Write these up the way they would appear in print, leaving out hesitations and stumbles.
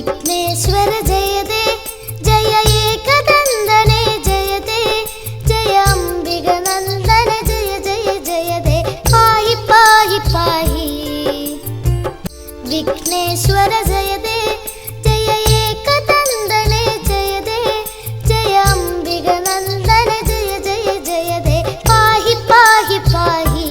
विघ्नेश्वर जयते जय एकदन्दने जयते जय अम्बिगनन्दन जय जय जयते पाहि पाहि पाहि विघ्नेश्वर जयते जय एकदन्दने जयते जय अम्बिगनन्दन जय जय जयते पाहि पाहि पाहि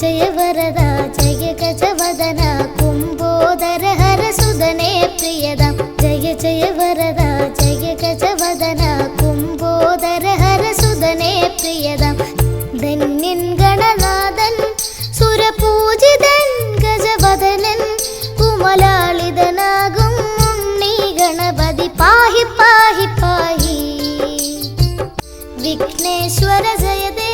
जय वरदा जय गजवदना कुम्भोदर हर सुदने प्रियदं जय जय वरदा जय गजवदना कुम्भोदर हर सुदने प्रियदं धन्यन गणनाथन सुरपूजिതൻ गजवदनൻ കുമലാളിതനാകും ഉണ്ണി ഗണപതി പാഹി പാഹി പാഹി വിഘ്നേശ്വര ജയതേ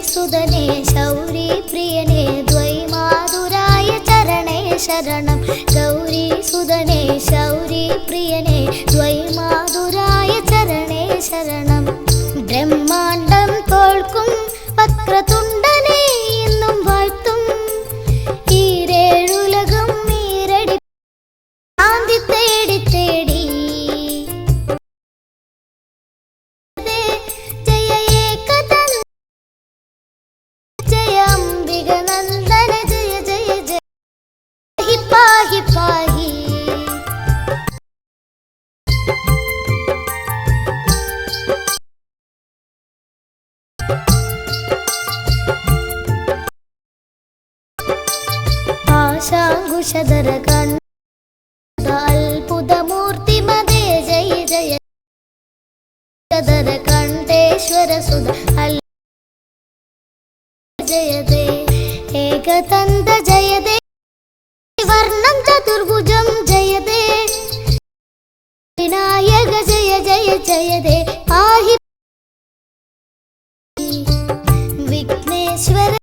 सुदने शौरी प्रियने द्वैमाधुराय चरणे शरणं गौरी सुदने शौरी प्रियने द्वैमाधुराय चरणे शरणं ब्रह्माण्डं तोल्कुं वक्रतुण्डने इन्नुं वाഴ്ത്തും ഈരേഴുലകം ഈരടി ശാന്തി തേടി തേടി पाहि पाहि आशांकुशधर कंठ अल्पुतमूर्ति मदे जय जय धर कंठेश्वर सुध जयते एकदन्त जयते वर्णं चतुर्भुजं जयते विनायक जय जय जयते पाहि विघ्नेश्वर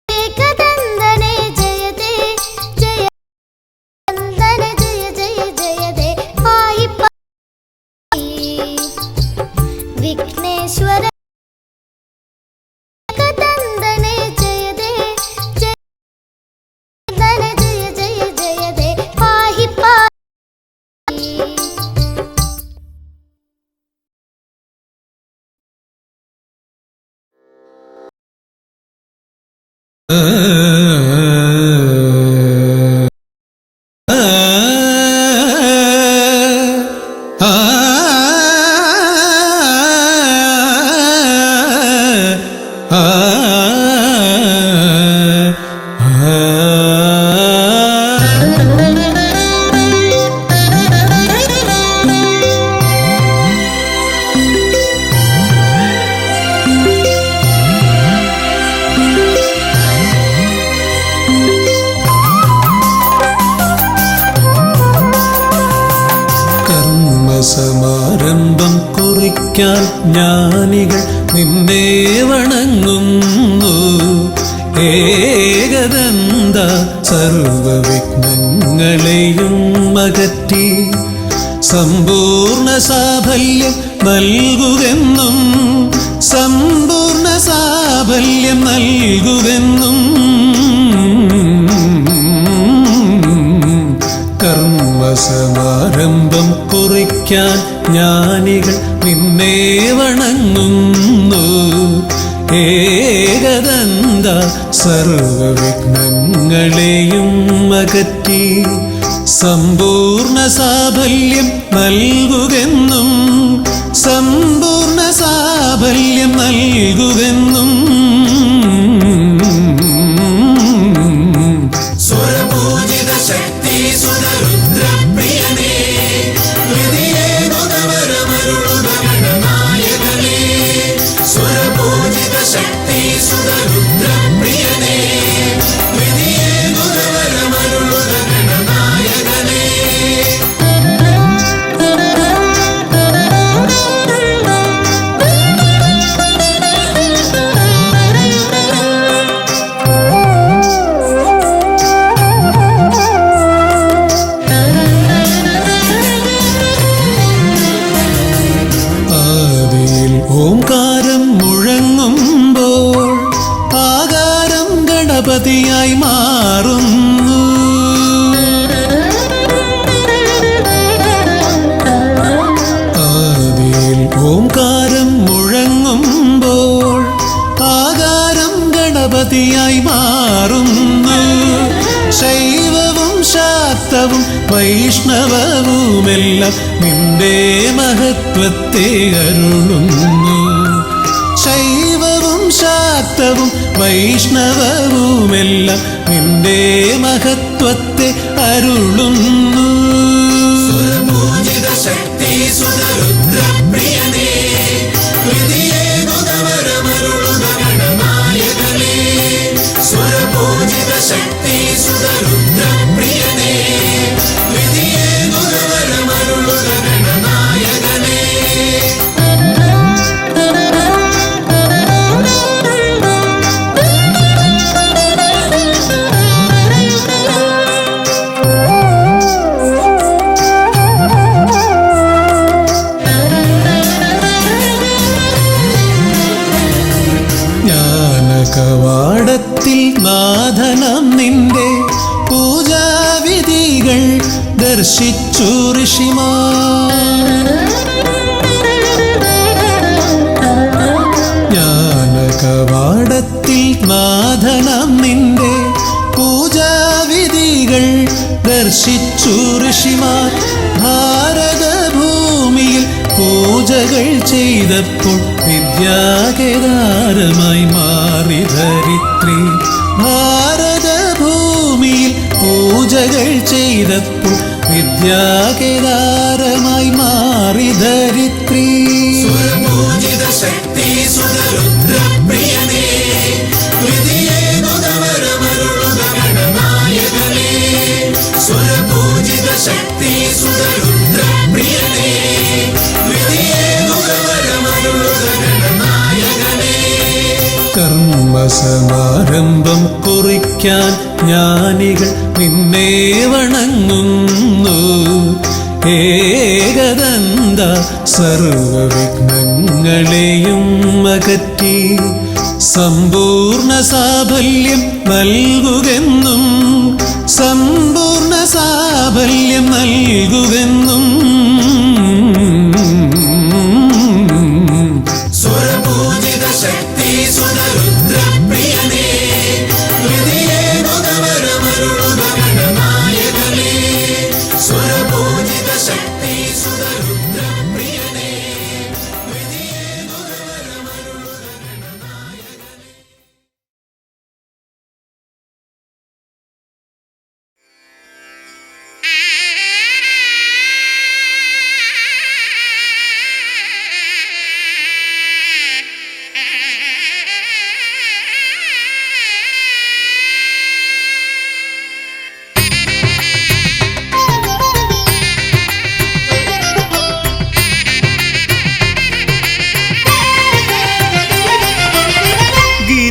एकदन्दने जयते जय नन्दन जय जय जयते पाहि पाहि विघ्नेश्वर एकदन्दने जयते സമാരംഭം കുറിക്കാൻ ജ്ഞാനികൾ നിന്നെ വണങ്ങുന്നു ഏകദന്ത സർവവിഘ്നങ്ങളെയും അകറ്റി സമ്പൂർണ്ണ സാഫല്യം നൽകുകെന്നും സമ്പൂർണ്ണ സാഫല്യം നൽകുകെന്നും കർമ്മസമാരംഭം കുറിക്കാൻ ജ്ഞാനികൾ നിന്നെ വണങ്ങുന്നു ഏകദന്ത സർവവിഘ്നങ്ങളെയും അകറ്റി സമ്പൂർണ്ണ സാഫല്യം നൽകുകെന്നും സമ്പൂർണ്ണ സാഫല്യം നൽകുകെന്നും शक्ति सुर रुद्र प्रियने ഗണപതിയായി മാറുന്നു. ആദിയിൽ ഓംകാരം മുഴങ്ങുമ്പോൾ ആകാരം ഗണപതിയായി മാറുന്നു. ശൈവവും ശാക്തവും വൈഷ്ണവവുമെല്ലാം നിന്റെ മഹത്വത്തെ അരുളുന്നു. ശൈവവും ശാക്തവും വൈഷ്ണവവുമെല്ലാം നിന്റെ മഹത്വത്തെ അരുളുന്നു. ശക്തി സുതരുദ്രപ്രിയനേ ഗണനായകനേ സ്വരപൂജിത ശക്തി സുതരുദ്രപ്രിയനേ ഗണനായകനേ. കവാടത്തിൽ നാഥനം നിന്റെ പൂജാവിധികൾ ദർശിച്ചു ഋഷിമാർ. ജ്ഞാനകവാടത്തിൽ നാഥനം നിന്റെ പൂജാവിധികൾ ദർശിച്ചു ഋഷിമാർ. ഭാരതഭൂമിയിൽ പൂജകൾ ചെയ്തപ്പോൾ വിദ്യാകേദാരമായി മാറി ധരിത്രി. ഭാരതഭൂമിയിൽ പൂജകൾ ചെയ്തപ്പോൾ വിദ്യാകേദാരമായി മാറി ധരിത്രി. സ്വരപൂജിത ശക്തി സുതരുദ്രപ്രിയനേ ഗണനായകനേ സ്വരപൂജിത ശക്തി സുതരുദ്രപ്രിയനേ ഗണനായകനേ. കർമ്മസമാരംഭം കുറിക്കാൻ ജ്ഞാനികൾ നിന്നെ വണങ്ങുന്നു. ഏകദന്ത സർവവിഘ്നങ്ങളെയും അകറ്റി സമ്പൂർണ്ണ സാഫല്യം നൽകുകെന്നും സമ്പൂർണ്ണ സാഫല്യം നൽകുകെന്നും. സ്വരപൂജിത ശക്തി സുതരുദ്രപ്രിയനേ ഗണനായകനേ സ്വരപൂജിത ശക്തി സുതരുദ്രപ്രിയനേ.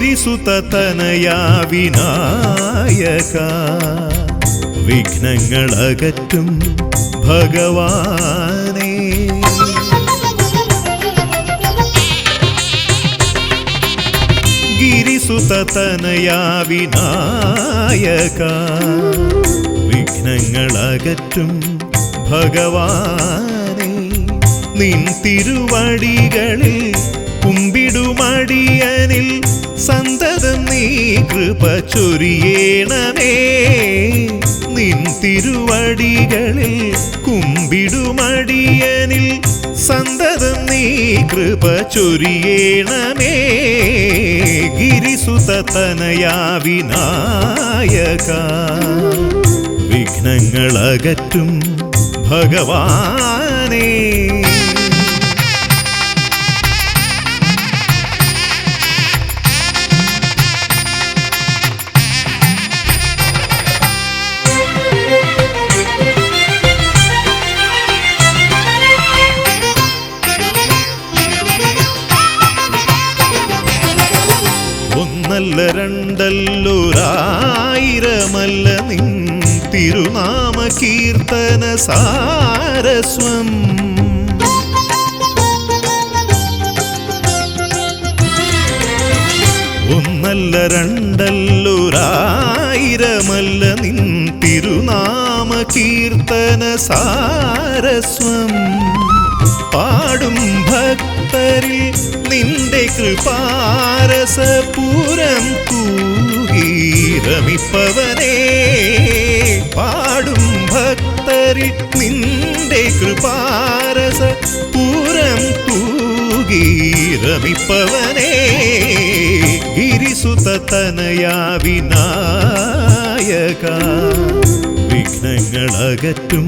गिरिसुततनया विनायक विघ्नങ്ങളകറ്റും ഭഗവാനേ. गिरिसुततनया विनायक വിഘ്നങ്ങളകറ്റും ഭഗവാനേ. നിൻ തിരുവടികളിൽ കുമ്പിടുമടിയനിൽ സന്തതം നീ കൃപ ചൊരിയേണമേ. നിൻ തിരുവടികളിൽ കുമ്പിടുമടിയനിൽ സന്തതം നീ കൃപ ചൊരിയേണമേ. ഗിരിസുതതനയാ വിനായക വിഘ്നങ്ങളകറ്റും ഭഗവാനേ. ഒന്നല്ല രണ്ടല്ലൊരായിരമല്ല നിൻ തിരുനാമ കീർത്തന സാരസ്വം. ഒന്നല്ല രണ്ടല്ലൊരായിരമല്ല സ്ഥിരമല്ല നിൻ തിരുനാമ കീർത്തന സാരസ്വം. പാടും ഭക്തരിൽ നിന്റെ കൃപാരസപൂരം തൂകി രമിപ്പവനേ. പാടും ഭക്തരിൽ നിന്റെ കൃപാരസപൂരം തൂകി രമിപ്പവനേ. ഗിരിസുതനയാ വിനായക വിഘ്നങ്ങളകറ്റും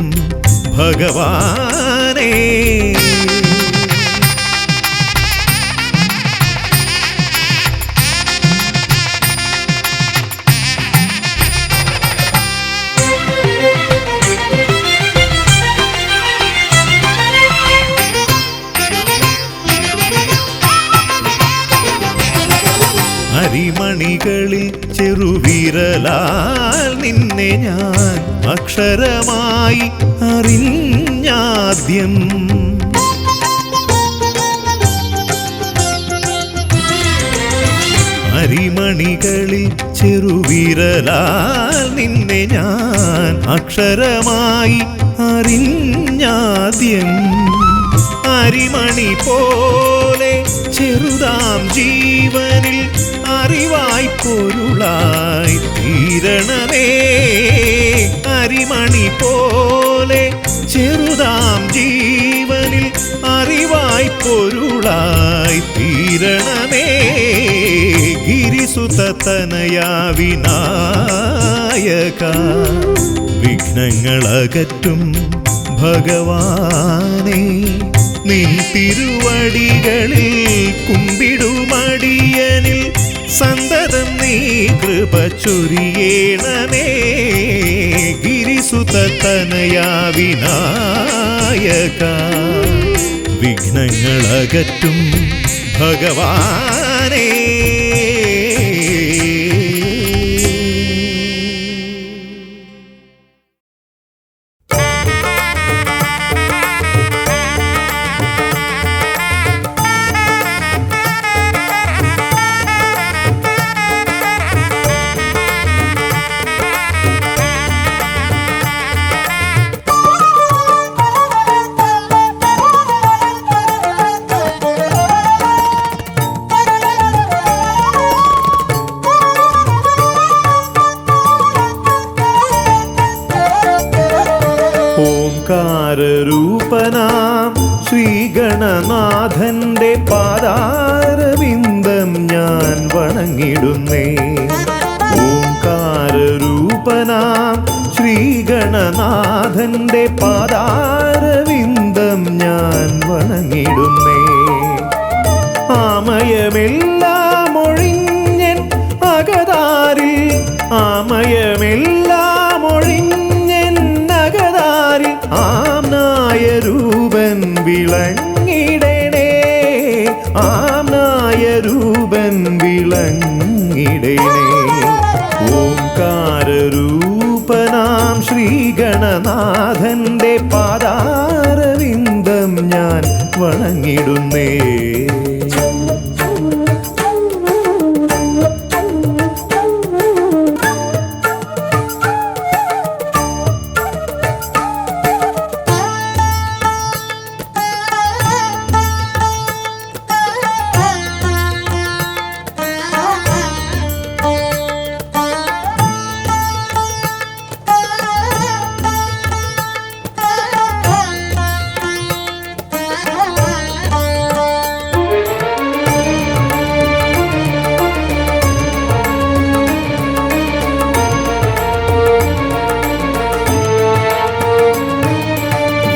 ഭഗവാനേ. അരിമണികളിൽ ചെറുവിരലാൽ നിന്നെ ഞാൻ അക്ഷരമായി അറിഞ്ഞാദ്യം. അരിമണികളിൽ ചെറുവിരലാൽ നിന്നെ ഞാൻ അക്ഷരമായി അറിഞ്ഞാദ്യം. അരിമണി പോലെ ചെറുതാം ജീവനിൽ അറിവായി പൊരുളായി തീരണമേ. അരിമണി പോലെ ചെറുതാം ജീവനിൽ അറിവായി പൊരുളായി തീരണമേ. ഗിരിസുതനയാ വിനായക വിഘ്നങ്ങളകറ്റും ഭഗവാനേ. നിൻ തിരുവടികളിൽ കുമ്പിടുമടിയനിൽ സന്തതം നീ കൃപ ചൊരിയണമേ. ഗിരിസുതനയാ വിനായക വിഘ്നങ്ങളകറ്റും ഭഗവാനേ. ഓംകാരരൂപനാം ശ്രീഗണനാഥന്റെ പാദാരവിന്ദം ഞാൻ വണങ്ങിടുന്നേ. ഓംകാരരൂപനാം ശ്രീഗണനാഥന്റെ പാദാരവിന്ദം ഞാൻ വണങ്ങിടുന്നേ. ആമയമെല്ലാം ഒഴിഞ്ഞൻ അകതാരിൽ, ആമയമെല്ലാം ഒഴിഞ്ഞൻ അകതാരിൽ ആംനായ രൂപൻ വിളങ്ങിടണേ. ആംനായ രൂപൻ വിളങ്ങിടണേ. ഓംകാരരൂപനാം ശ്രീഗണനാഥന്റെ പാദാരവിന്ദം ഞാൻ വണങ്ങിടുന്നേ.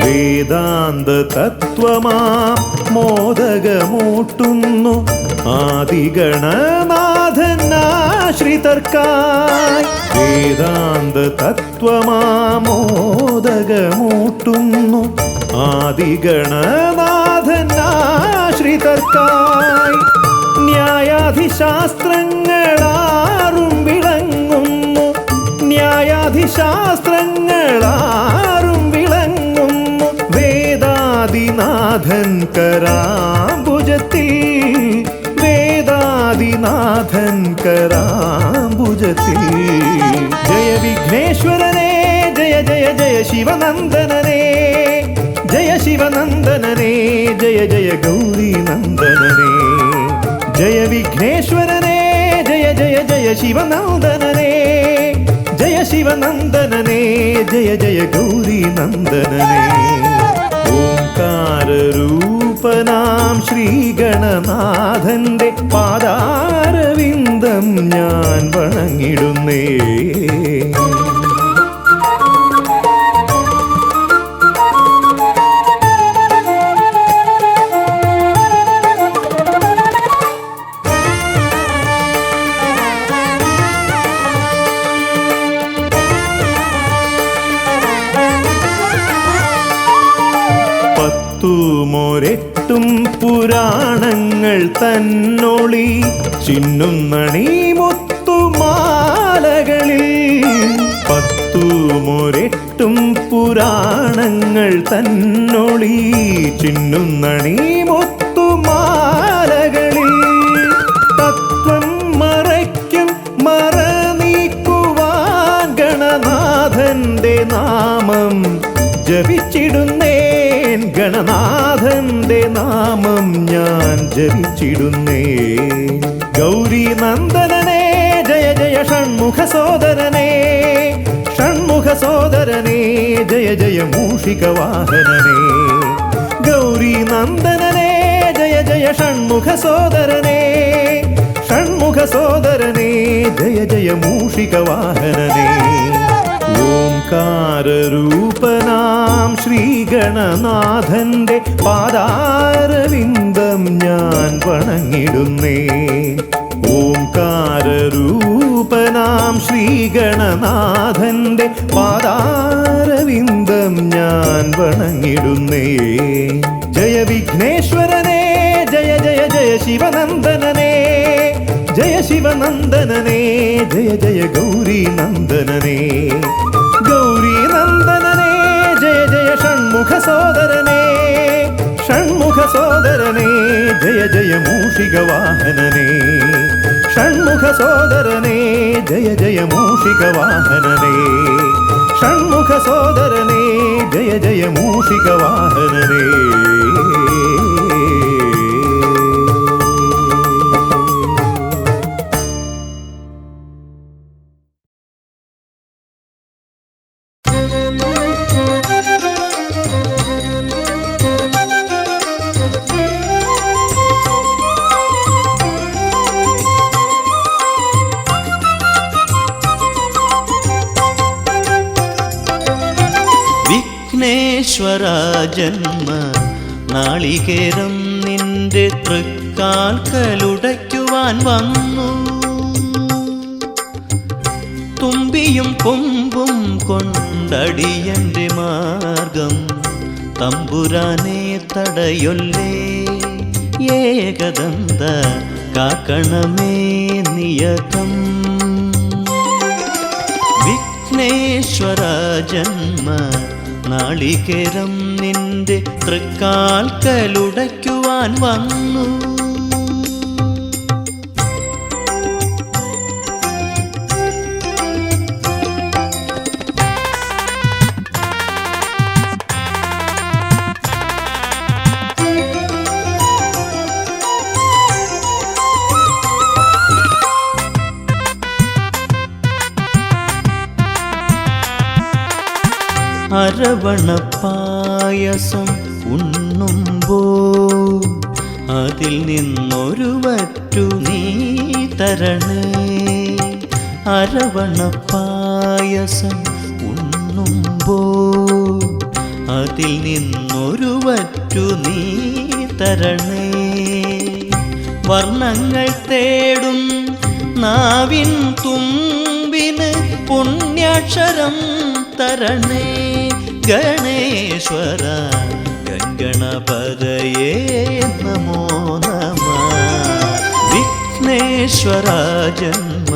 വേദാന്ത തത്വമാം മോദകമൂട്ടുന്നു ആദിഗണനാഥനാശ്രിതർക്കായി. വേദാന്ത തത്വമാം മോദകമൂട്ടുന്നു ആദിഗണനാഥനാശ്രിതർക്കായി. ന്യായാധിശാസ്ത്രങ്ങളാറും വിളങ്ങുന്നു, ന്യായാധിശാസ്ത്രങ്ങളാറും വിളങ്ങുന്നു വേദാദിനാഥൻ കരാംബുജത്തിൽ. വേദാദിനാഥൻ കരാംബുജത്തിൽ മാനസത്തിൽ. ജയ വിഘ്നേശ്വരനേ ജയ ജയ ജയ ശിവനന്ദനനേ, ജയ ശിവനന്ദനനേ ജയ ജയ ഗൗരി നന്ദനനേ. ജയ വിഘ്നേശ്വരനേ ജയ ജയ ജയ ശിവനന്ദനനേ, ജയ ശിവനന്ദനനേ ജയ ജയ ഗൗരി നന്ദനനേ. ഓംകാരരൂപനാം ശ്രീഗണനാഥന്റെ പാദാരവിന്ദം ഞാൻ വണങ്ങിടുന്നേ. പത്തുമൊരെട്ടും പുരാണങ്ങൾ തന്നൊളി ചിന്നുന്നണീ മുത്തുമാലകളിൽ. പത്തുമൊരെട്ടും പുരാണങ്ങൾ തന്നൊളി ചിന്നുന്നണീ മുത്തുമാലകളിൽ. തത്വം മറയ്ക്കും മറ നീക്കുവാൻ ഗണനാഥന്റെ നാമം ജപിച്ചിടുന്നേൻ, ഗണനാഥന്റെ നാമം ഞാൻ ജപിച്ചിടുന്നേൻ. ഗൗരി നന്ദനനേ ജയ ജയ ഷൺമുഖ സോദരനേ, ഷൺമുഖ സോദരനേ ജയ ജയ മൂഷിക വാഹനനേ. ഗൗരി നന്ദനനേ ജയ ജയ ഷൺമുഖ സോദരനേ, ഷൺമുഖ സോദരനേ ജയ ജയ മൂഷിക വാഹനനേ. ഓംകാരരൂപനാം ശ്രീഗണനാഥന്റെ പാദാരവിന്ദം ഞാൻ വണങ്ങിടുന്നേ. ഓംകാരരൂപനാം ശ്രീഗണനാഥന്റെ പാദാരവിന്ദം ഞാൻ വണങ്ങിടുന്നേ. ജയ വിഘ്നേശ്വരനേ ജയ ജയ ജയ ശിവനന്ദനനേ, ജയ ശിവനന്ദനനേ ജയ ജയ ഗൗരി നന്ദനനേ. ഗൗരി നന്ദനനേ ജയ ജയ ഷൺമുഖ സോദരനേ, ഷൺമുഖ സോദരനേ ജയ ജയ മൂഷിക വാഹനനേ. ഷൺമുഖ സോദരനേ ജയ ജയ മൂഷിക വാഹനനേ, ഷൺമുഖ സോദരനേ ജയ ജയ മൂഷിക വാഹനനേ. വിഘ്നേശ്വര ജന്മ നാളികേരം നിന്റെ തൃക്കാൽക്കലുടയ്ക്കുവാൻ വന്നു. തുമ്പിയും കൊമ്പും കൊണ്ടടിയന്റെ മാർഗം തമ്പുരാനെ തടയൊല്ലേ. ഏകദന്ത കാക്കണമേ നിയതം. വിഘ്നേശ്വര ജന്മ നാളികേരം നിന്റെ തൃക്കാൽക്കലുടയ്ക്കുവാൻ വന്നു. അരവണപ്പായസം ഉണ്ണുമ്പോൾ അതിൽ നിന്നൊരു വറ്റു നീ തരണേ. അരവണപ്പായസം ഉണ്ണുമ്പോൾ അതിൽ നിന്നൊരു വറ്റു നീ തരണേ. വർണ്ണങ്ങൾ തേടും നാവിൻ തുമ്പിന് പുണ്യാക്ഷരം തരണേ. ഗണേശ്വര ഗണപതയേ നമോ നമഃ. വിഘ്നേശ്വര ജന്മ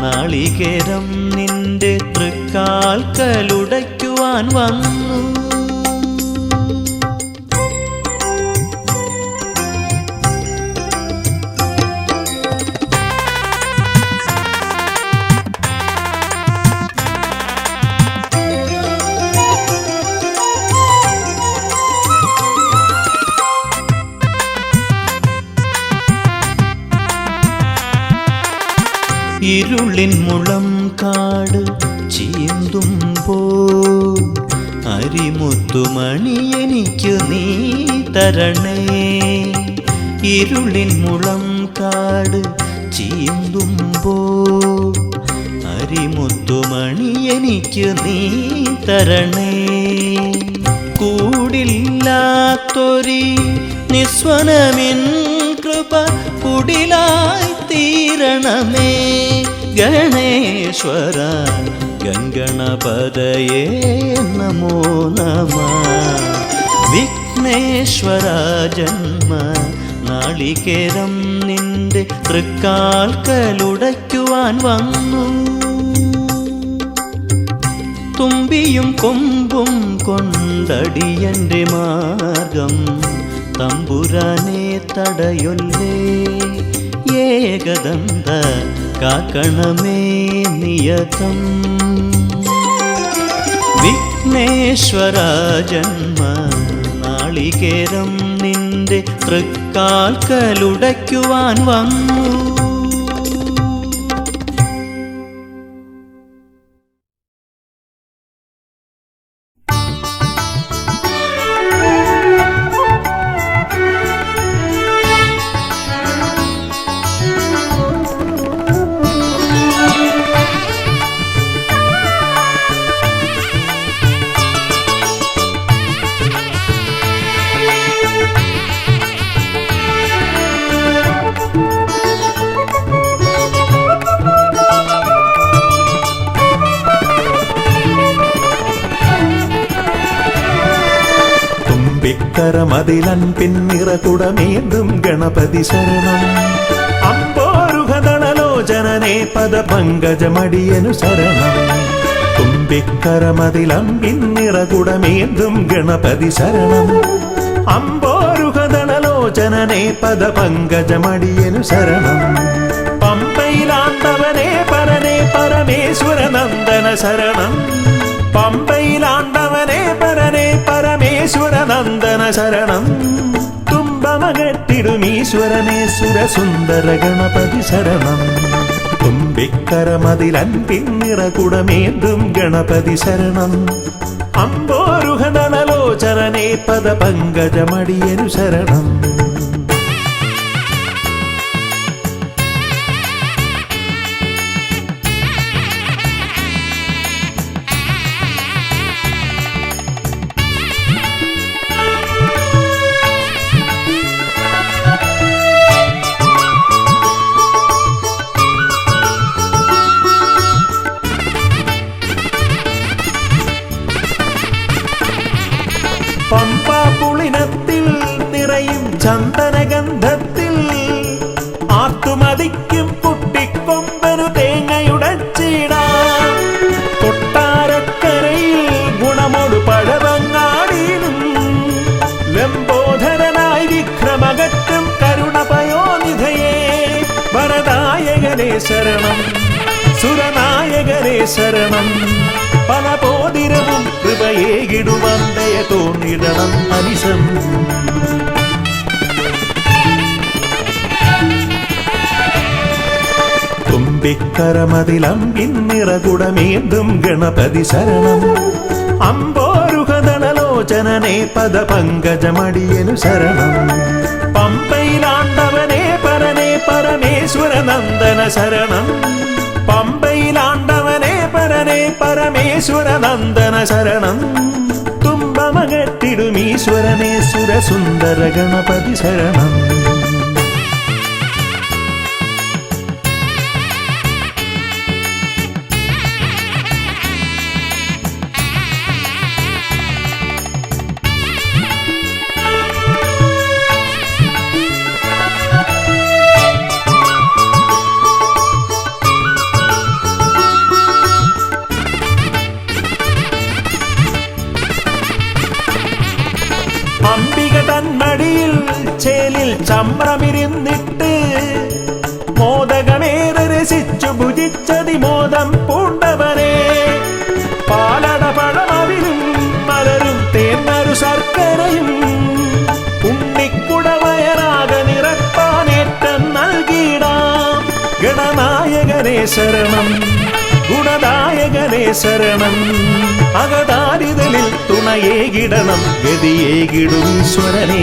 നാളികേരം നിന്റെ തൃക്കാൽക്കലുടയ്ക്കുവാൻ വന്നു. ഇരുളിൻ മുളം കാട് ചീന്തുമ്പോ അരിമുത്തുമണി എനിക്ക് നീ തരണേ. ഇരുളിൻ മുളം കാട് ചീന്തുമ്പോ അരിമുത്തുമണി എനിക്ക് നീ തരണേ. കൂടില്ലാത്തൊരി നിസ്വനമിൻ കൃപ കുടിലായി തീരണമേ. ഗണേശ്വര ഗംഗണപതയേ നമോ നമഃ. വിഘ്നേശ്വര ജന്മ നാളികേരം നിന്റെ തൃക്കാൽക്കലുടയ്ക്കുവാൻ വന്നു. തുമ്പിയും കൊമ്പും കൊണ്ടടിയന്റെ മാർഗം തമ്പുരാനെ തടയൊല്ലേ. ഏകദന്ത കാക്കണമേ നിയതം. വിഘ്നേശ്വര ജന്മ നാളികേരം നിന്റെ തൃക്കാൽക്കലുടയ്ക്കുവാൻ വന്നു. കരമതിലൻപിൻ നിറകുടമേന്തും ഗണപതി ശരണം. അമ്പോരുഹദളലോചനനേ പദപങ്കജമടിയനു ശരണം. തുമ്പിക്കരമതിലൻപിൻ നിറകുടമേന്തും ഗണപതി ശരണം. അമ്പോരുഹദളലോചനനേ പദപങ്കജമടിയനു ശരണം. പമ്പയിലാണ്ടവനേ പരനേ പരമേശ്വരനന്ദന ശരണം. പമ്പയിലാണ്ടവനേ പരനേ പരമേശ്വരനന്ദന ശരണം. തുമ്പമകട്ടിടുമീശ്വരനേ സുരസുന്ദര ഗണപതി ശരണം. തുമ്പിക്കരമതിലൻപിൻ നിറകുടമേന്തും ഗണപതി ശരണം. അമ്പോരുഹദളലോചനനേ പദപങ്കജമടിയനു ശരണം. പമ്പാപുളിനത്തിൽ നിറയും ചന്ദനഗന്ധത്തിൽ ആത്തുമതിക്കും കുട്ടിക്കൊമ്പനു തേങ്ങയുടച്ചിടാം. കൊട്ടാരക്കരയിൽ ഗുണമൊടു പഴവങ്ങാടിയിലും ലംബോധരനായി വിക്രമകറ്റും കരുണപയോനിധയേ. വരദായകനേ ശരണം, സുരനായകനേ ശരണം. പല പോതിരവും കൃപയേകിടുവന്തയ തോന്നിടണം അനിശം. തുമ്പിക്കരമതിലംപിൻ നിറകുടമേന്തും ഗണപതി ശരണം. അമ്പോരുഹദളലോചനനേ പദപങ്കജമടിയനു ശരണം. പമ്പയിലാണ്ടവനേ പരനേ പരമേശ്വരനന്ദന ശരണം. പമ്പയിലാണ്ടവനേ പരനേ പരമേശ്വരനന്ദന ശരണം. തുമ്പമകട്ടിടുമീശ്വരനേ സുരസുന്ദര ഗണപതി ശരണം. അംബിക തന്മടിയിൽ ചേലിൽ ചമ്രമിരുന്നിട്ട് മോദകമേറെ രസിച്ചു ഭുജിച്ചതിമോദം പൂണ്ടവനെ. പാലട പഴമവിലും മലരും തേന്നരു ശർക്കരയും ഉണ്ണിക്കുടവയറാക നിറപ്പാനേറ്റം നൽകിടാം. ഗണനായകനേ ഗുണാത്മകനേ ശരണം, ഗുണദായകനേ ശരണം. അകതാരിതലിൽ തുണയേകിടണം, ഗതിയേകിടും ഈശ്വരനേ.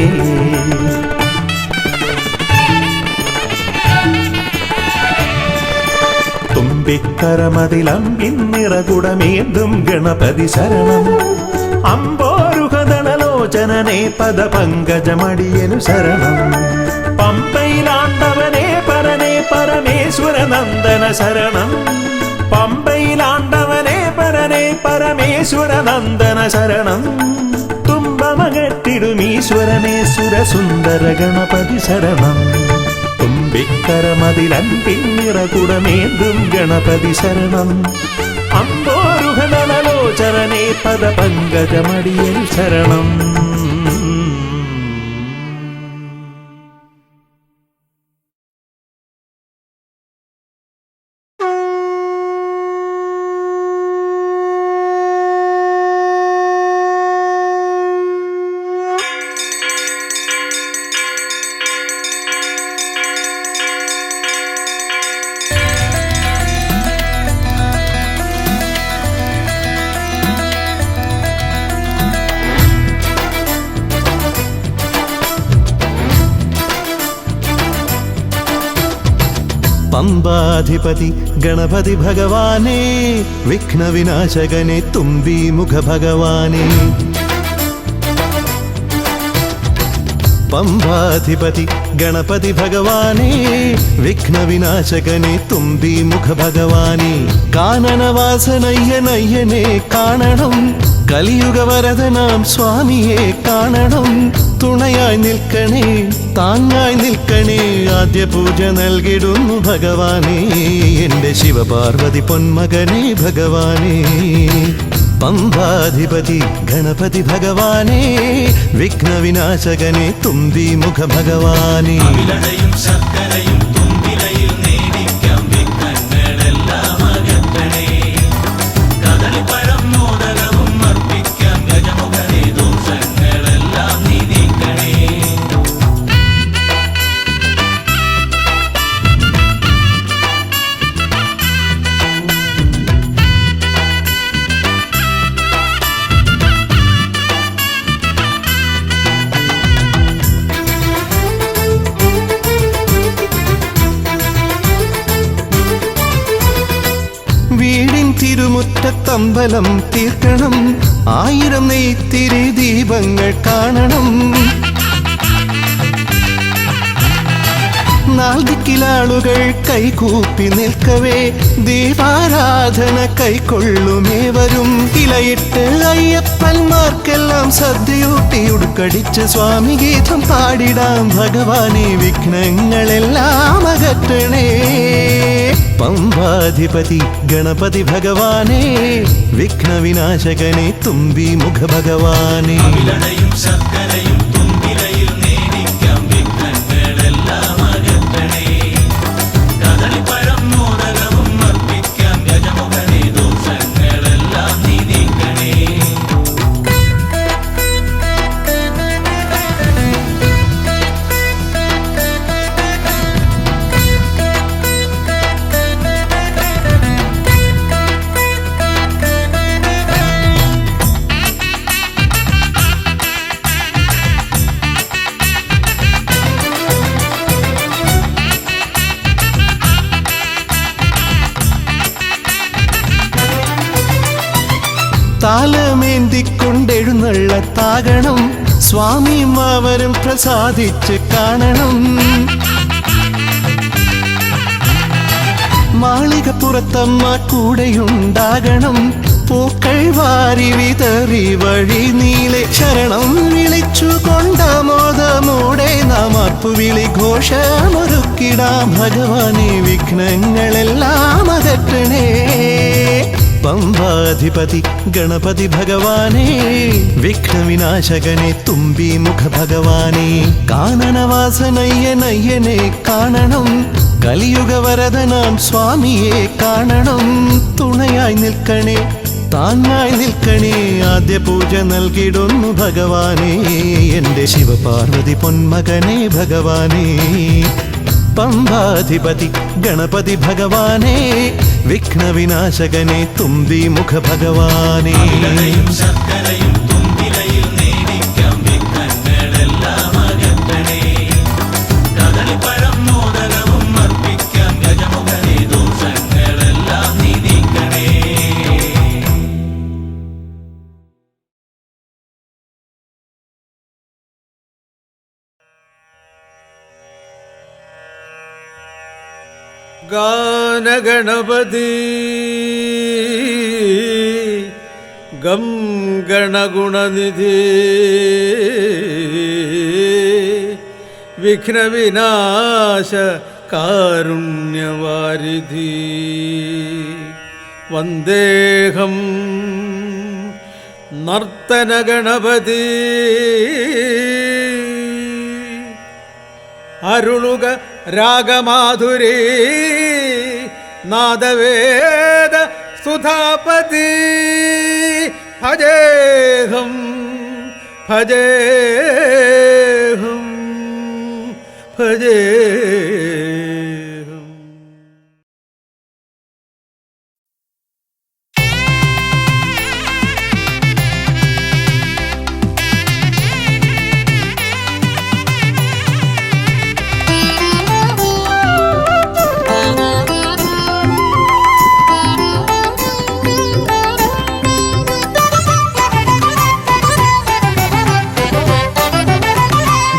തുമ്പിക്കരമതിലമ്പിന്നിറകുടമേന്തും ഗണപതി ശരണം. അമ്പോരുഹദളലോചനനേ പദപങ്കജമടിയനു ശരണം. പമ്പയിലാണ്ടവനേ പരനേ പരമേശ്വരനന്ദന ശരണം. പമ്പയിലാണ്ടവനേ പരനേ പരമേശ്വരനന്ദന ശരണം. തുമ്പമകറ്റിടുമീശ്വരനേ സുരസുന്ദര ഗണപതി ശരണം. തുമ്പിക്കരമതിലൻപിന്നിറകുടമേന്തും ഗണപതി ശരണം. അമ്പോരുഹദളലോചനനേ പദപങ്കജമടിയനു ശരണം. പമ്പാധിപതി ഗണപതി ഭഗവാനേ, വിഘ്നവിനാശകനെ തുമ്പീമുഖ ഭഗവാനേ. പമ്പാധിപതി ഗണപതി ഭഗവാനേ, വിഘ്നവിനാശകനെ തുമ്പീമുഖ ഭഗവാനേ. കാനനവാസനയ്യനയ്യനെ കാണണം, കലിയുഗവരദനാം സ്വാമിയെ കാണണം. തുണയായി നിൽക്കണേ, താങ്ങായി നിൽക്കണേ, ആദ്യ പൂജ നൽകിടുന്നു ഭഗവാനേ. എൻ്റെ ശിവപാർവതി പൊന്മകനേ ഭഗവാനേ. പമ്പാധിപതി ഗണപതി ഭഗവാനേ, വിഘ്നവിനാശകനെ തുമ്പീമുഖ ഭഗവാനേ. അവിലടയും ശർക്കരയും തുമ്പിലയിൽ നേടിക്കാം, വിഘ്നങ്ങളെല്ലാം അകറ്റണേ. കദളിപ്പഴം മോദകവും അർപ്പിക്കാം, ഗജമുഖനെ ദോഷങ്ങളെല്ലാം നീ നീക്കണേ. വീടിൻ തിരുമുറ്റത്തമ്പലം തീർക്കണം, 1000 നെയ്ത്തിരി ദീപങ്ങൾ കാണണം. നാൽദിക്കിലാളുകൾ കൈകൂപ്പി നിൽക്കവേ, ദീപാരാധന കൈക്കൊള്ളുമേവരും. ഇലയിട്ട് അയ്യപ്പന്മാർക്കെല്ലാം സദ്യയൂട്ടി ഉടുക്കടിച്ച് സ്വാമി ഗീതം പാടിടാം ഭഗവാനെ. വിഘ്നങ്ങളെല്ലാം അകറ്റണേ. പമ്പാധിപതി ഗണപതി ഭഗവാനേ, വിഘ്നവിനാശകനെ തുമ്പീമുഖ ഭഗവാനേ. അവിലടയും ശർക്കരയും തുമ്പിലയിൽ നേടിക്കാം, വിഘ്നങ്ങളെല്ലാം അകറ്റണേ. കദളിപ്പഴം മോദകവും അർപ്പിക്കാം, ഗജമുഖനെ ദോഷങ്ങളെല്ലാം നീ നീക്കണേ. താലമേന്തിക്കൊണ്ടെഴുന്നള്ളത്താകണം, സ്വാമിയും അവരും പ്രസാദിച്ച് കാണണം. മാളികപ്പുറത്തമ്മ കൂടെയുണ്ടാകണം, പൂക്കൾ വാരി വിതറി വഴി നീളെ ശരണം വിളിച്ചു കൊണ്ടാമോദമോടെ നാം അർപ്പുവിളി ഘോഷമൊരുക്കിടാം ഭഗവാനെ. വിഘ്നങ്ങളെല്ലാം അകറ്റണേ. പമ്പാധിപതി ഗണപതി ഭഗവാനേ, വിഘ്നവിനാശകനെ തുമ്പീമുഖ ഭഗവാനേ. കാനനവാസനയ്യനയ്യനെ കാണണം, കലിയുഗവരദനാം സ്വാമിയെ കാണണം. തുണയായി നിൽക്കണേ, താങ്ങായി നിൽക്കണേ, ആദ്യ പൂജ നൽകിടുന്നു ഭഗവാനേ. എൻ്റെ ശിവപാർവതി പൊന്മകനേ ഭഗവാനേ. പമ്പാധിപതി ഗണപതി ഭഗവാനെ വിഘ്നവിനാശകനെ തുമ്പീമുഖ ഭഗവാനെ അവിലയും ശർക്കരയും തുമ്പിലയിൽ നേദിക്കാം വിഘ്നങ്ങളെല്ലാം അകറ്റണേ കദളിപ്പഴം മോദകവും അർപ്പിക്കാം ഗജമുഖനെ ദോഷങ്ങളെല്ലാം നീതിക്കണേ ഗാനഗണപതി ഗം ഗണഗുണനിധി വിഘ്നവിനാശ കാരുണ്യവാരിധി വന്ദേഹം നർത്തനഗണപതി അരുളുക രാഗമാധുരി നാദവേദ സുധാപതി ഭജേഹം ഭജേഹം ഭജേഹം.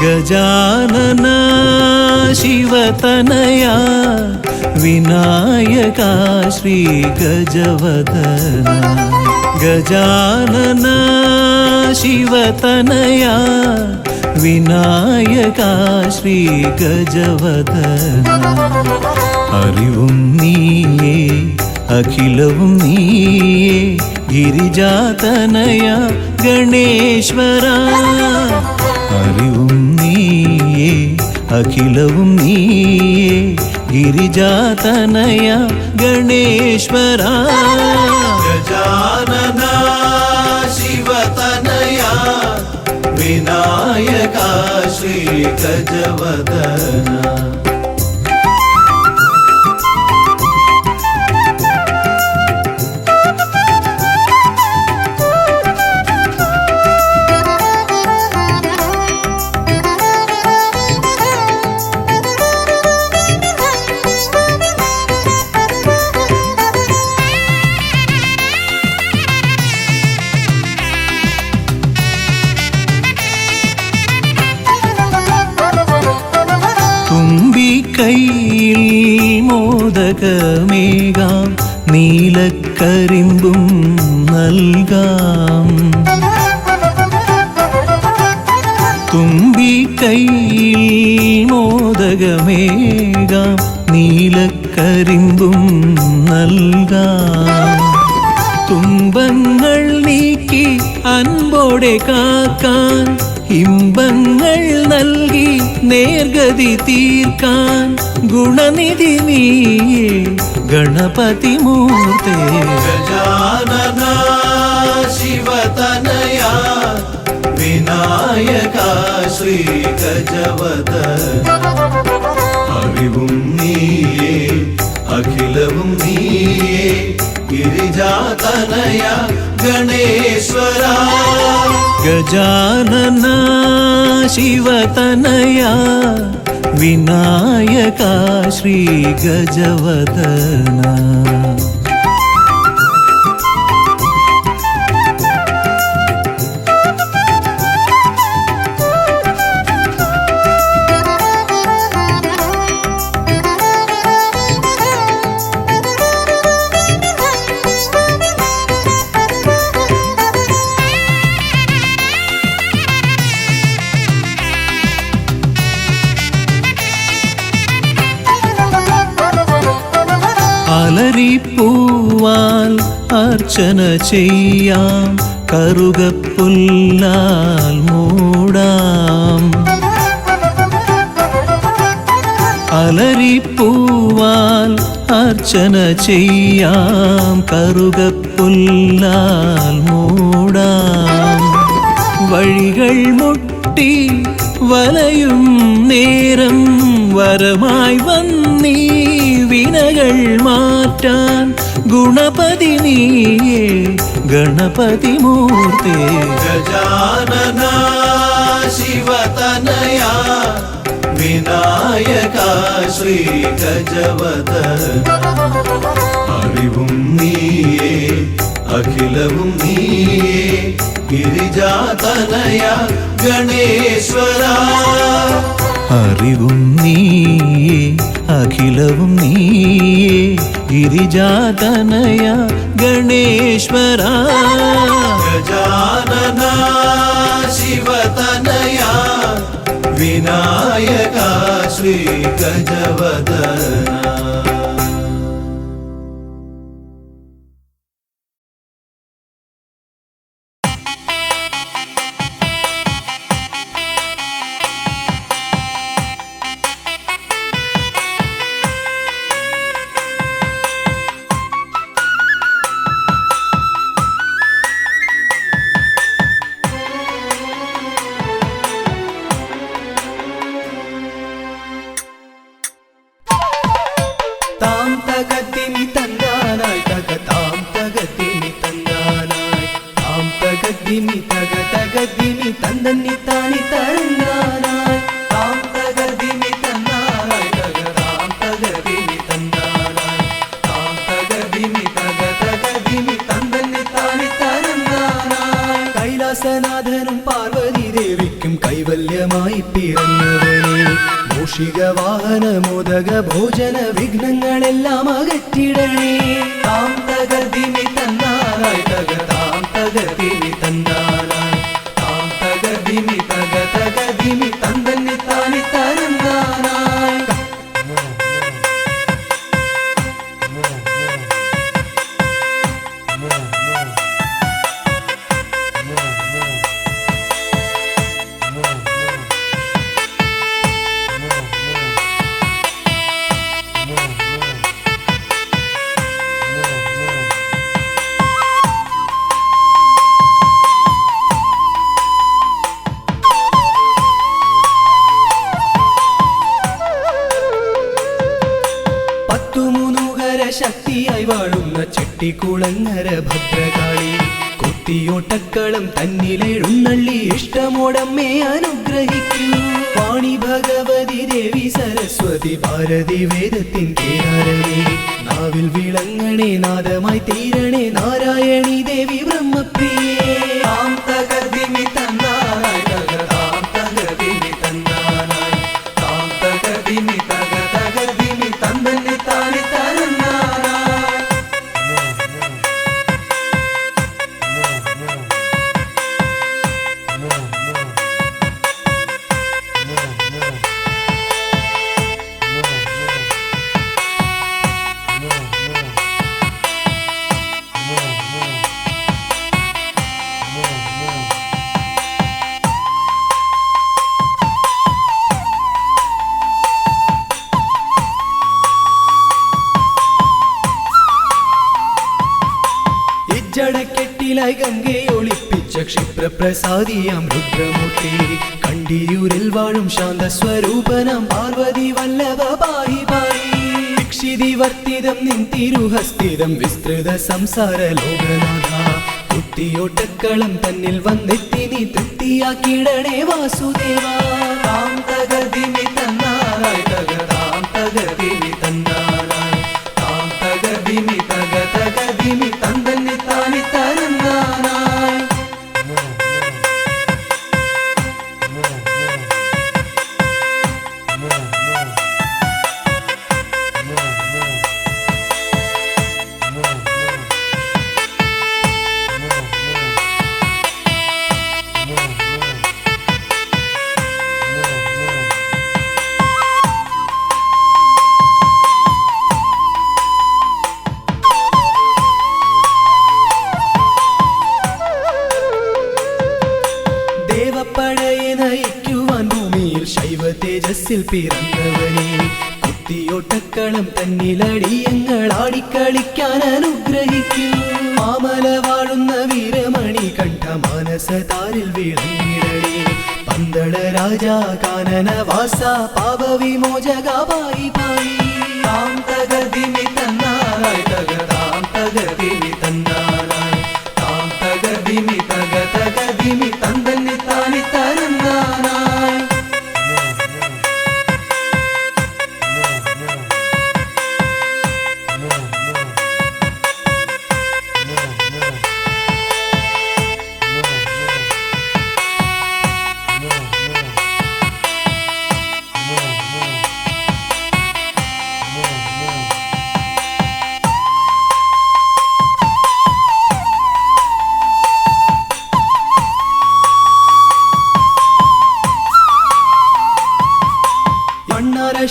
ഗജാനന ശിവതനയാ വിനായക ശ്രീ ഗജവദന ഗജാനന ശിവതനയാ വിനായക ശ്രീ ഗജവദന അറിവും നീയേ അഖിലവും നീയേ ഗിരിജാതനയ ഗണേശ്വര അറിവും നീയേ അഖിലവും നീയേ ഗിരിജാതനയ ഗണേശ്വര ഗജാനന ശിവതനയ വിനായക ശ്രീ ഗജവദന കൈയിൽ മോദകമേകാം നീലക്കരിമ്പും നൽകാം തുമ്പിക്കൈയിൽ മോദകമേകാം നീലക്കരിമ്പും നൽകാം തുമ്പങ്ങൾ നീക്കി അൻപോടെ കാക്കാൻ ഇമ്പങ്ങൾ നൽകി നേർഗതി തീർക്കാൻ ഗുണനിധി നീയേ ഗണപതി മൂർത്തേ ഗജാനന ശിവതനയ വിനായക ശ്രീ ഗജവദന അറിവും നീയേ അഖിലവും നീയേ ഗിരിജാതനയ ഗണേശ്വര ഗജാനന ശിവതനയ വിനായക ശ്രീ ഗജവദന അലരിപ്പൂവാൽ അർച്ചന ചെയ്യാം കറുകപ്പുല്ലാൽ മൂടാം അലരിപ്പൂവാൽ അർച്ചന ചെയ്യാം കറുകപ്പുല്ലാൽ മൂടാം വഴികൾ മുട്ടി വലയും നേരം വരമായി വന്നീ വിനകൾ മാറ്റാൻ ഗുണപതി നീയേ ഗണപതി മൂർത്തേ. ഗജാനന ശിവതനയാ വിനായക ശ്രീ ഗജവദന അറിവും നീയേ അഖിലവും നീയേ ഗിരിജാതനയ ഗണേശ്വര അറിവും നീയേ അഖിലവും നീയേ ഗിരിജാതനയ ഗണേശ്വര. ഗജാനന ശിവതനയ വിനായക ശ്രീ ഗജവദന. കൈലാസനാഥനും പാർവതി ദേവിക്കും കൈവല്യമായി പിറന്നവനെ മൂഷിക വാഹന മോദക ഭോജന വിഘ്നങ്ങളെല്ലാം അകറ്റിടണേ. താം തകർദിമി തന്നാനായി താം തകർദിമി തന്നാനായി താം തകർദിമി തകർദിമി തന്നി താനി തരന്നാനായി. ശക്തിയായി വാഴുന്ന ചെട്ടിക്കുളങ്ങര ഭദ്രകാളി കുത്തിയോട്ടക്കളം തന്നിലെഴുന്നള്ളി ഇഷ്ടമോടമ്മേ അനുഗ്രഹിക്കൂ. വാണി ഭഗവതി ദേവി സരസ്വതി ഭാരതി വേദത്തിൻ കേരളേ നാവിൽ വിളങ്ങണേ നാദമായി തീരണേ നാരായണി ദേവി ബ്രഹ്മപ്രിയേ. താം തകർദിമി തന്നാനായി താം തകർദിമി തന്നാനായി താം തകർദിമി തകർദിമി തന്നി താനി തരന്നാനായി. ജടക്കെട്ടിലായി ഗംഗയെ ഒളിപ്പിച്ച ക്ഷിപ്രപ്രസാദിയാം രുദ്രമൂർത്തി കണ്ടിയൂരിൽ വാഴും ശാന്തസ്വരൂപനാം പാർവതി വല്ലഭ പാഹി പാഹി. ദീക്ഷിതി വർത്തിതം നിൻ തിരുഹസ്തിതം വിസ്തൃത സംസാര ലോകനാഥ കുത്തിയോട്ടക്കളം തന്നിൽ വന്നെത്തി നീ തൃപ്തിയാക്കിടണേ വാസുദേവ. താം തകർദിമി തന്നാനായി താം തകർദിമി തന്നാനായി താം തകർദിമി തകർദിമി തന്നി താനി തരന്നാനായി. ദേവപ്പടയെ നയിക്കുവാൻ ഭൂമിയിൽ ശൈവ തേജസ്സിൽ പിറന്നവനെ കുത്തിയോട്ടക്കളം തന്നിലടിയങ്ങൾ ആടിക്കളിക്കാൻ അനുഗ്രഹിക്കൂ. മാമല വാഴുന്ന വീരമണി കണ്ഠ മാനസതാരിൽ വിളങ്ങിടണേ പന്തള രാജാ കാനനവാസ പാപവിമോചക പായി പായി താം തകതിമി തന്നാനായി തകതാം തകതിമി തന്നാനായി താം തകതിമി തകതിമി തന്തന്നി താനി തരന്നാനായി.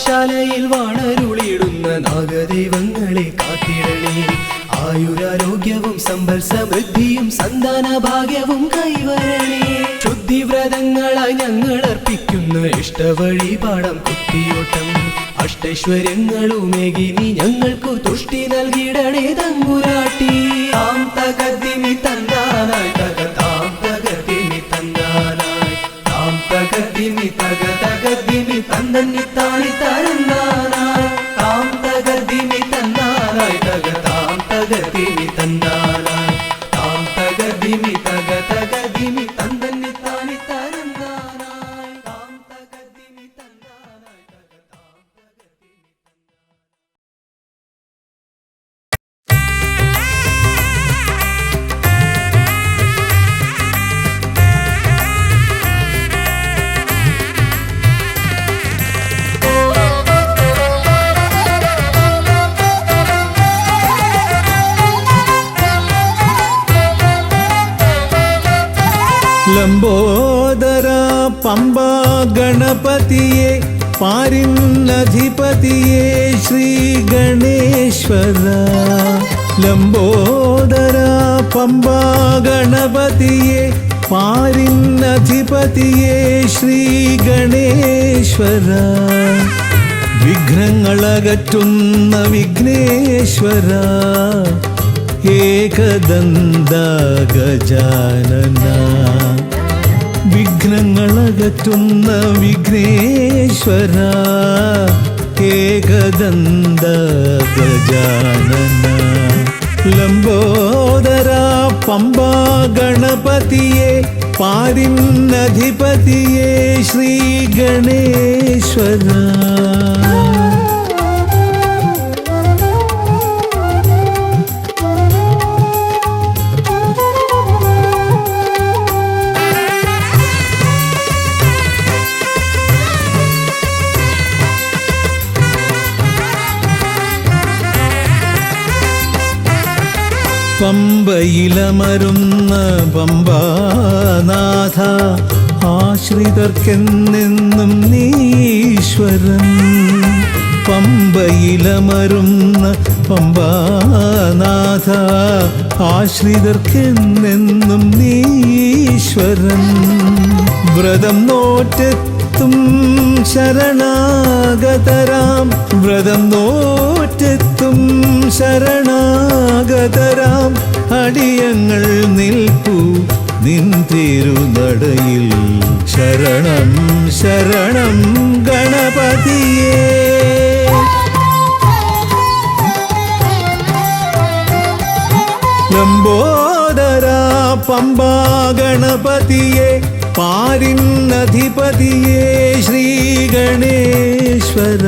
ശാലയിൽ വാണരുളിയിടുന്ന നാഗദൈവങ്ങളെ കാത്തിടണേ. ആയുരാരോഗ്യവും സമ്പൽ സമൃദ്ധിയും സന്താന ഭാഗ്യവും കൈവരണേ. ശുദ്ധിവ്രതങ്ങളായി ഞങ്ങൾ അർപ്പിക്കുന്ന ഇഷ്ടവഴിപാടം കുത്തിയോട്ടം അഷ്ടൈശ്വര്യങ്ങളുമേകി നീ ഞങ്ങൾക്കു തുഷ്ടി നൽകിടണേ തമ്പുരാട്ടി. താം തകതിമി തന്നാനായി തകതാം തകതിമി തന്നാനായി താം തകതിമി തകതിമി തന്തന്നി താനി തരന്നാനായി താം തകതിമി തന്നാനായി തകതാം തകതിമി തന്നാനായി താം തകതിമി തകതിമി തന്തന്നി താനി തരന്നാനായി താം തകതിമി തന്നാനായി തകതാം തകതിമി. ലംബോദര പമ്പ ഗണപതിയെ പാരിന്നധിപതിയെ ശ്രീ ഗണേശ്വര. ലംബോദര പമ്പ ഗണപതിയെ പാരിന്നധിപതിയെ ശ്രീ ഗണേശ്വര. വിഘ്നങ്ങളകറ്റുന്ന വിഘ്നേശ്വര ഏകദന്ത ഗജാനന. വിഘ്നങ്ങളകറ്റുന്ന വിഘ്നേശ്വര ഏകദന്ത ഗജാനന. ലംബോദര പമ്പ ഗണപതിയെ പാരിന്നധിപതിയെ ശ്രീ ഗണേശ്വര. പമ്പയിലമരുന്ന പമ്പാനാഥ ആശ്രിതർക്കെന്നെന്നും നീശ്വരൻ. പമ്പയിലമരുന്ന പമ്പാനാഥ ആശ്രിതർക്കെന്നെന്നും നീശ്വരൻ. വ്രതം നോറ്റെത്തും ശരണാഗതരാം വ്രതം നോറ്റെത്തും ശരണാഗതരാം അടിയങ്ങൾ നിൽപ്പു നിൻ തിരുനടയിൽ. ശരണം ശരണം ഗണപതിയേ. ലംബോദര പമ്പ ഗണപതിയെ പാരിന്നധിപതിയെ ശ്രീ ഗണേശ്വര.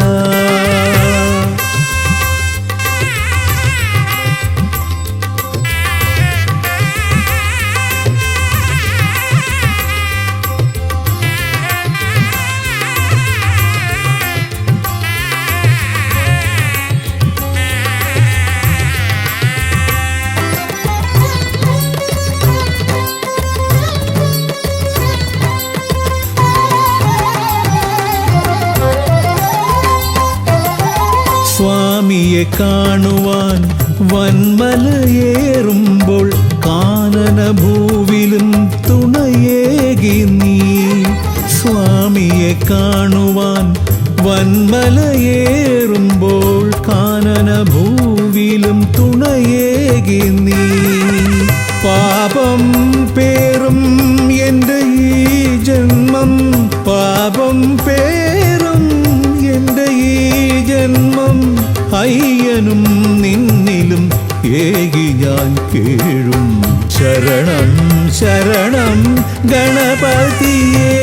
സ്വാമിയെ കാണുവാൻ വന്മലയേറുമ്പോൾ കാനനഭൂവിലും തുണയേകി നീ. സ്വാമിയെ കാണുവാൻ വന്മലയേറുമ്പോൾ കാനനഭൂവിലും തുണയേകി നീ. പാപം പേറും എൻ്റെ ഈ ജന്മം ഞാൻ കേഴും. ശരണം ശരണം ഗണപതിയേ.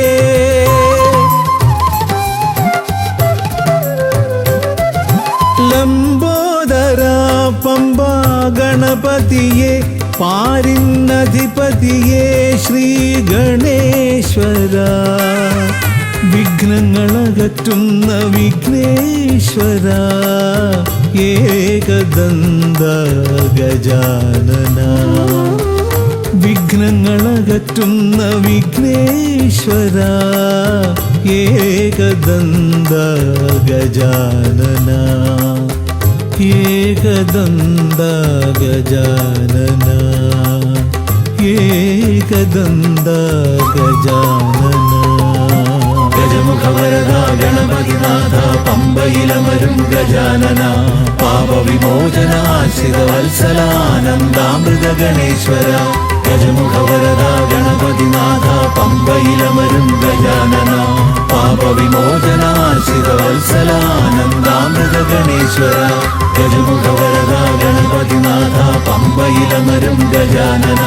ലംബോദര പമ്പ ഗണപതിയേ, പാരിന്നധിപതിയേ ശ്രീ ഗണേശ്വര. വിഘ്നങ്ങളകറ്റുന്ന വിഘ്നേശ്വര, ഏകദന്ത ഗജാനന. വിഘ്നങ്ങളകറ്റുന്ന വിഘ്നേശ്വര, ഏകദന്ത ഗജാനന. ഏകദന്ത ഗജാനന, ഏകദന്ത ഗജാനന. ഗജമുഖവരദ ഗണപതിനാഥ, പമ്പയിലമരും ഗജാനന. പാപവിമോചനാശ്രിതവത്സലാനന്ദാമൃത ഗണേശ്വര. ഗജമുഖവരദ ഗണപതിനാഥ, പമ്പയിലമരും ഗജാനന. പാപവിമോചനാശ്രിതവത്സലാനന്ദാമൃത ഗണേശ്വര. ഗജമുഖവരദ ഗണപതിനാഥ, പമ്പയിലമരും ഗജാനന.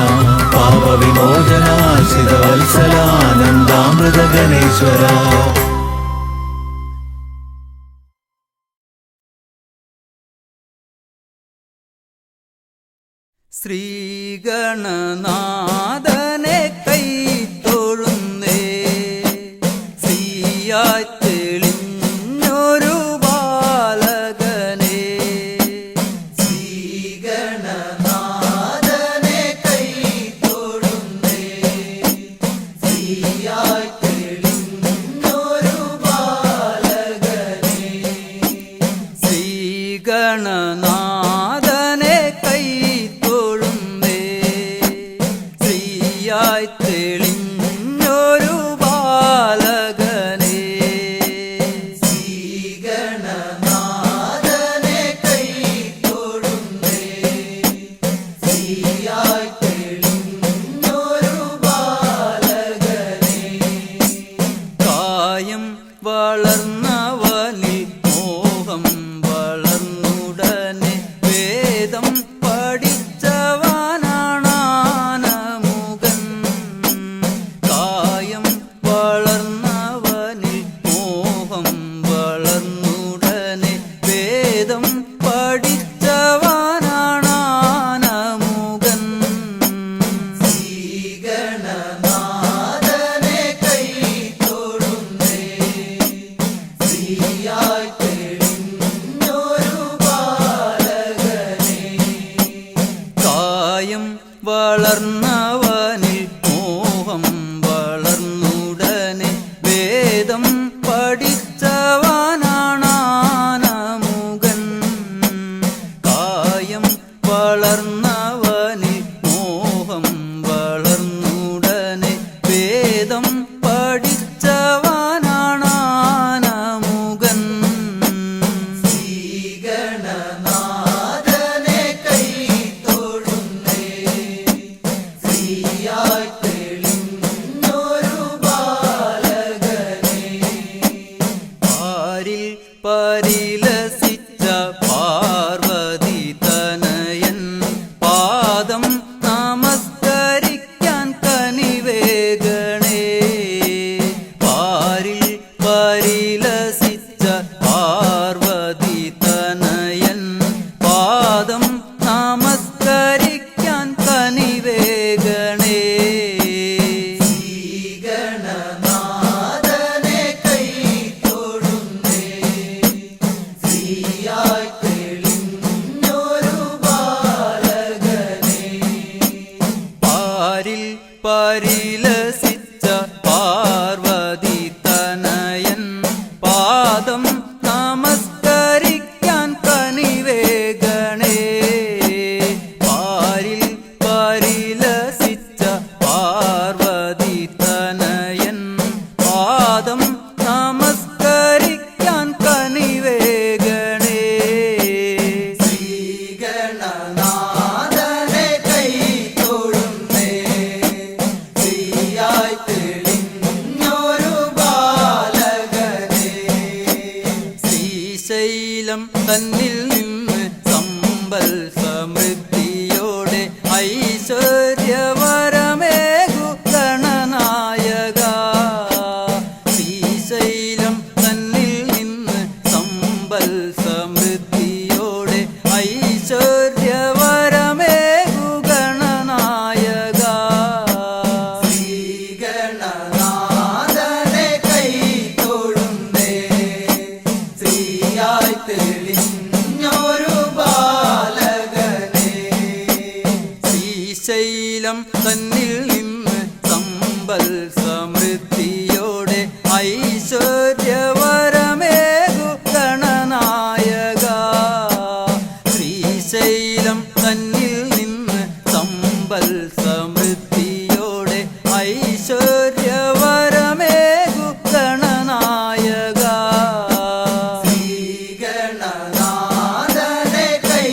പാപവിമോചനാശ്രിതവത്സലാനന്ദാമൃത ഗണേശ്വര. ശ്രീഗണനാഥനെ കൈ തൊഴുന്നേ, ശ്രീയായി തെളിഞ്ഞൊരു ബാലകനെ. ശ്രീഗണനാഥനെ കൈ തൊഴുന്നേ, ശ്രീയായി തെളിഞ്ഞൊരു ബാലകനെ. ശ്രീഗണനാഥനെ കൈ തൊഴുന്നേ, ശ്രീയായി തെളിഞ്ഞൊരു ബാലകനെ. ശ്രീഗണനാഥനെ കൈ തൊഴുന്നേ, ശ്രീയായി തെളിഞ്ഞൊരു ബാലകനെ. കായം വളർന്നവനിൽ മോഹം വളർന്നുടനെ, വേദം പഠിച്ചവനാണാനമുകൻ. കായം വളർന്നവനിൽ മോഹം വളർന്നുടനെ, വേദം പഠിച്ചവനാണാനമുകൻ. ശ്രീഗണനാഥനെ കൈ തൊഴുന്നേ, ശ്രീയായി തെളിഞ്ഞൊരു ബാലകനെ. കായം വളർന്നവനിൽ മോഹം വളർന്നുടനെ, വേദം പഠിച്ചവനാണാനമുകൻ. കായം വളർന്നവനിൽ മോഹം വളർന്നുടനെ, വേദം പഠിച്ചവനാണാനമുകൻ. ശ്രീഗണനാഥനെ കൈ തൊഴുന്നേ, ശ്രീയായി തെളിഞ്ഞൊരു ബാലകനെ. പാരിൽ പരിലസിച്ച പാർവതി തനയൻ, പാദം നമസ്കരിക്കാൻ കനിവേഗണേ. പാരിൽ പരിലസിച്ച പാർവതി തനയൻ, പാദം നമസ്കരിക്കാൻ കനിവേഗണേ. ശ്രീഗണനാഥനെ കൈ തൊഴുന്നേ, ശ്രീയായി തെളിഞ്ഞൊരു ബാലകനെ. പാരിൽ പരിലസിച്ച പാർവതി തനയൻ, പാദം നമസ്കരിക്കാൻ കനിവേഗണേ. പാരിൽ പരിലസിച്ച പാർവതി തനയൻ, പാദം നമസ്കരിക്കാൻ കനിവേഗണേ. ശ്രീഗണനാഥനെ കൈ തൊഴുന്നേ, ശ്രീയായി തെളിഞ്ഞൊരു ശ്രീശൈലം തന്നിൽ നിന്ന് സമ്പൽ സമൃദ്ധിയോടെ ഐശ്വര്യവരമേകു ഗണനായക. ശ്രീശൈലം തന്നിൽ നിന്ന് സമ്പൽ സമൃദ്ധിയോടെ ഐശ്വര്യവരമേകു ഗണനായക. ശ്രീഗണനാഥനെ കൈ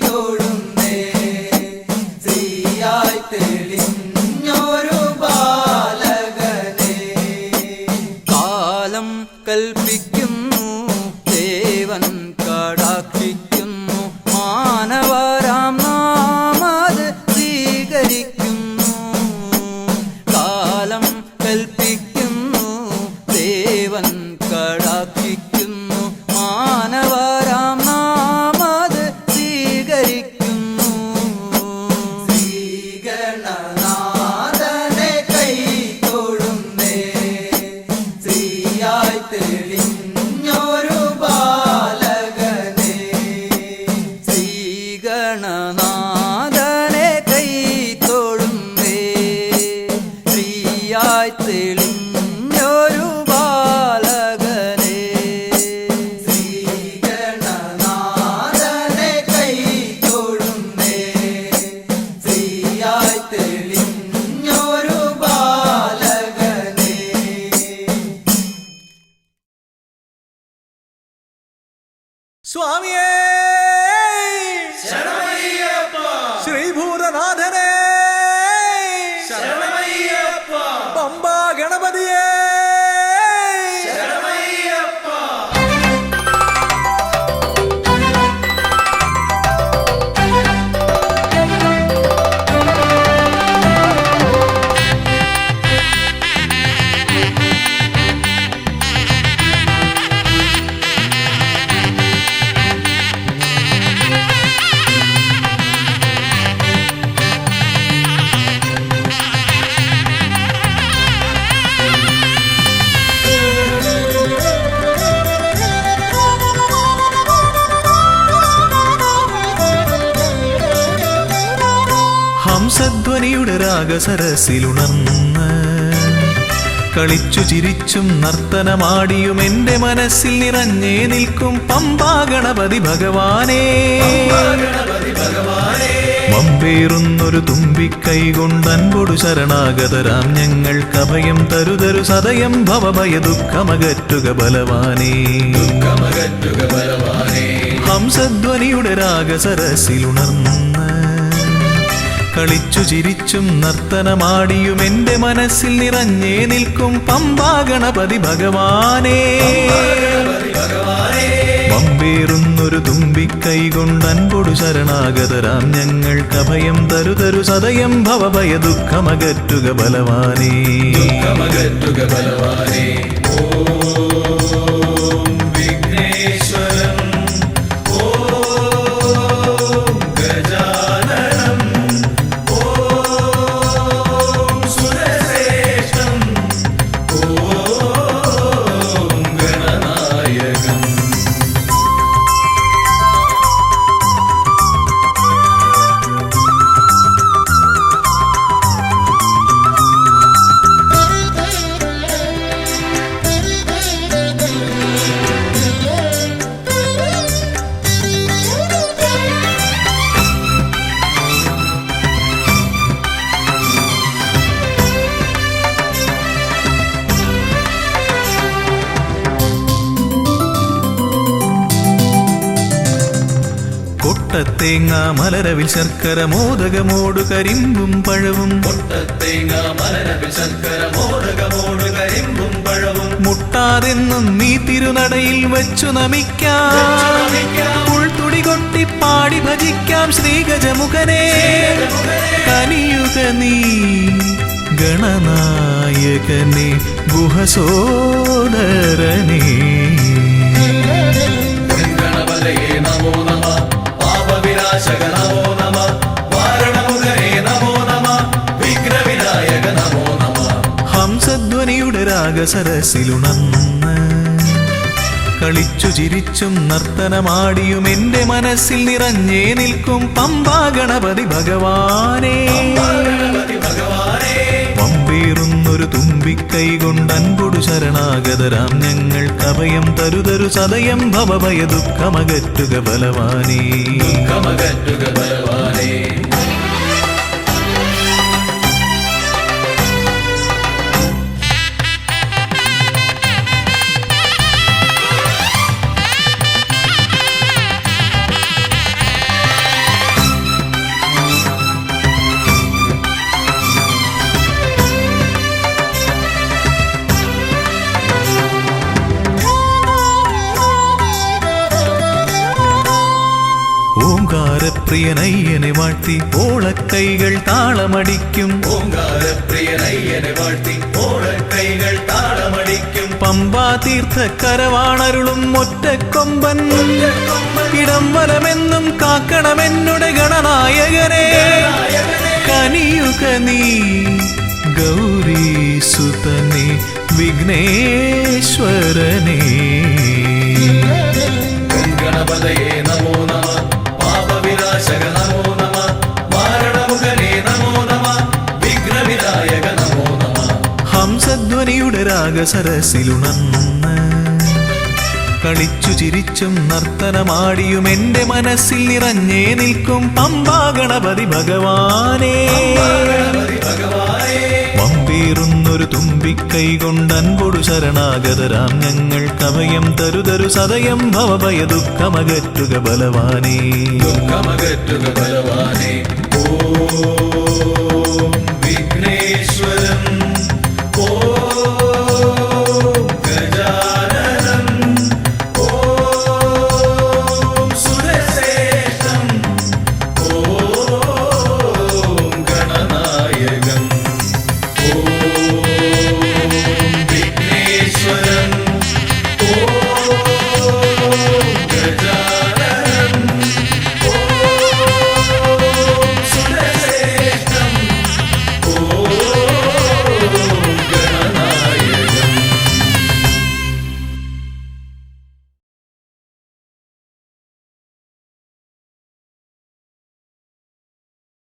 തൊഴുന്നേ, ശ്രീയായി തെളിഞ്ഞൊരു ബാലകനെ. കാലം കൽപ്പിക്കുന്നു, ദേവൻ കടാക്ഷിക്കുന്നു, മാനവരാം നാമത് സ്വീകരിക്കുന്നു. കാലം കൽപ്പിക്കുന്നു, ദേവൻ കടാക്ഷിക്കുന്നു, മാനവരാം നാമത് സ്വീകരിക്കുന്നു. ശ്രീഗണനാഥനെ കൈ തൊഴുന്നേ, ശ്രീയായി തെളിഞ്ഞൊരു ബാലകനെ. ശ്രീഗണനാഥനെ കൈ തൊഴുന്നേ, ശ്രീയായി തെളിഞ്ഞൊരു ബാലകനെ. ശ്രീഗണനാഥനെ കൈ തൊഴുന്നേ, ശ്രീയായി തെളിഞ്ഞൊരു ബാലകനെ. സ്വാമിയേ ശ്രീഭൂതനാഥനെ പമ്പാ ഗണപതിയേ ഹംസധ്വനിയുടെ രാഗസരസിലുണർന്ന് കളിച്ചു ചിരിച്ചും നർത്തനമാടിയും എൻ്റെ മനസ്സിൽ നിറഞ്ഞേ നിൽക്കും പമ്പാ ഗണപതി ഭഗവാനേ. വമ്പേറുന്നൊരു തുമ്പിക്കൈ കൊണ്ടൻപൊടു ശരണാഗതരാം ഞങ്ങൾക്ക് അഭയം തരുതരു സദയം ഭവഭയ ദുഃഖമകറ്റുക ബലവാനേ. ഹംസധ്വനിയുടെ രാഗസരസിലുണർന്ന് കളിച്ചു ചിരിച്ചും നർത്തനമാടിയും എൻ്റെ മനസ്സിൽ നിറഞ്ഞേ നിൽക്കും പമ്പാ ഗണപതി ഭഗവാനേ. വമ്പേറുന്നൊരു തുമ്പിക്കൈ കൊണ്ടൻപൊടു ശരണാഗതരാം ഞങ്ങൾക്ക് അഭയം തരുതരു സദയം ഭവഭയ ദുഃഖമകറ്റുക ബലവാനേ. കൊട്ടത്തേങ്ങ മലരവിൽ ശർക്കര മോദകമോടു കരിമ്പും പഴവും മുട്ടാതെന്നും നീ തിരുനടയിൽ വെച്ചു നമിക്കാം. പുൾത്തുടി കൊട്ടി പാടി ഭജിക്കാം ശ്രീഗജമുഖനെ. കനിയുക നീ ഗണനായകനെ ഗുഹസോദരനെ. ഹംസധ്വനിയുടെ രാഗസരസിലുണർന്ന് കളിച്ചു ചിരിച്ചും നർത്തനമാടിയും എന്റെ മനസ്സിൽ നിറഞ്ഞേ നിൽക്കും പമ്പാ ഗണപതി ഭഗവാനേ. വമ്പേറുന്നൊരു തുമ്പിക്കൈ കൊണ്ട് അൻപൊടു ശരണാഗതരാം ഞങ്ങൾക്ക് അഭയം തരുതരു സദയം ഭവഭയ ദുഃഖമകറ്റുക ബലവാനേ. ഓംകാരപ്രിയനയ്യനെ വാഴ്ത്തി ഓളക്കൈകൾ താളമടിക്കും. ഓംകാരപ്രിയനയ്യനെ വാഴ്ത്തി ഓളക്കൈകൾ താളമടിക്കും. പമ്പാ തീർത്ഥക്കരവാണരുളും ഒറ്റക്കൊമ്പൻ ഇടം വലമെന്നും കാക്കണമെന്നുടെ ഗണനായകനെ. കനിയുക നീ ഗൗരീസുതനെ വിഘ്നേശ്വരനെ. ഗണപതയേ നമോ നമ, പാപവിനാശക നമോ നമ, മാരണമുഖനേ നമോ നമ, വിഘ്നവിനായക നമോ നമ. ഹംസധ്വനിയുടെ രാഗസരസിലുണർന്ന് കളിച്ചു ചിരിച്ചും നർത്തനമാടിയും എന്റെ മനസ്സിൽ നിറഞ്ഞേ നിൽക്കും പമ്പാ ഗണപതി ഭഗവാനേ. വമ്പേറുന്നൊരു തുമ്പിക്കൈ കൊണ്ട് അൻപൊടു ശരണാഗതരാം ഞങ്ങൾക്ക് അഭയം തരുതരു സദയം ഭവഭയ ദുഃഖമകറ്റുക ബലവാനേ. ദുഃഖമകറ്റുക ബലവാനേ. ഓ